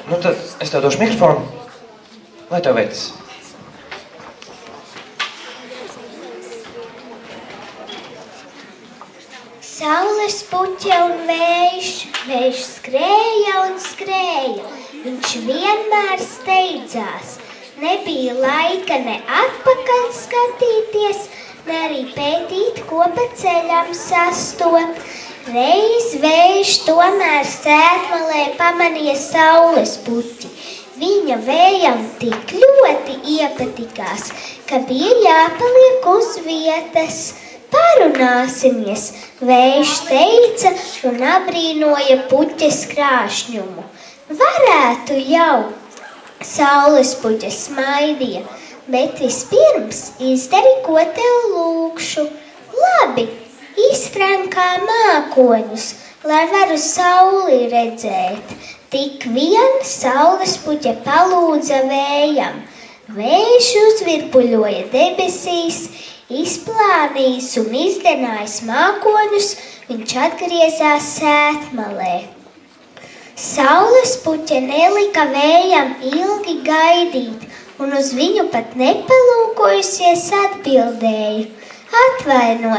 Nu tad es tev došu mikrofonu, lai tev veicas. Saules puķe un vējš, vējš skrēja un skrēja, viņš vienmēr steidzās. Nebija laika ne atpakaļ skatīties, ne arī pētīt, ko pa ceļam sastop. Reiz vējš tomēr sētmalē pamanīja saules puķi. Viņa vējam tik ļoti iepatikās, ka bija jāpaliek uz vietas. Parunāsimies, vējš teica un abrīnoja puķes krāšņumu. Varētu jau, saules puķe smaidīja, bet vispirms izdari, ko tev lūkšu. Labi, iztrankā mākoņus, lai varu sauli redzēt. Tik vien saules puķe palūdza vējam. Vējš uzvirpuļoja debesīs, izplānījis un izdenājis mākoņus, viņš atgriezās sētmalē. Saules puķe nelika vējam ilgi gaidīt, un uz viņu pat nepalūkojusies atbildēja: Atvaino,